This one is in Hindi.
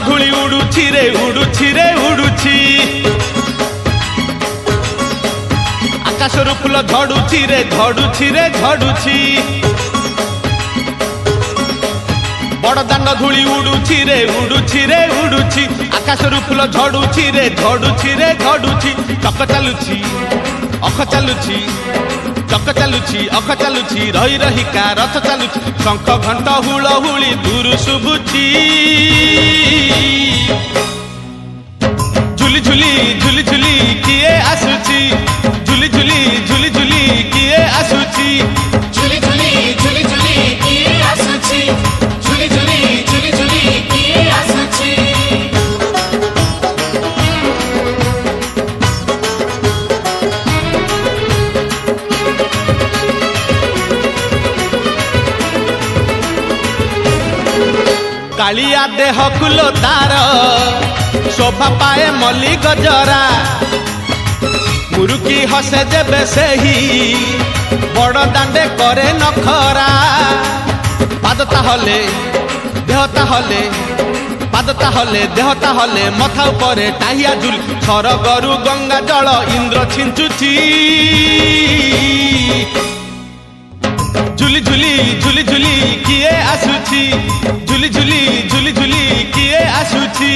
धूली उड़ुछि रे उड़ुछि रे उड़ुछि आकाशरू फूल झड़ुछि रे झड़ुछि रे झड़ुछि बड़दाण्ड धूली उड़ुछि रे उड़ुछि रे उड़ुछि आकाशरू फूल झड़ुछि रे झड़ुछि रे झड़ुछि चक चालुछि अख चालुछि चक चालुछि अख चालुछि रही रहिका रथ चालुछि शंख घंट हुलहुली दूर शुभुछि झुली झुली झुली झुली किए आसुछि झुली झुली झुली झुली किए आसुछि झुली झुली झुली झुली किए आसुछि झुली झुली झुली झुली किए आसुछि कालिया देह कुलो तार शोभा पाए मल्ली गजरा मुरुकी हसे जेबे सेही बड़ दांडे करे नखरा पाद ताहले देह ताहले पाद ताहले देह ताहले मथा उपरे टाहिया झुल सरगरु गंगा जल इंद्र छिंचुची झुली झुली झुली झुली किए आसुछि झुली झुली झुली झुली किए आसुछि।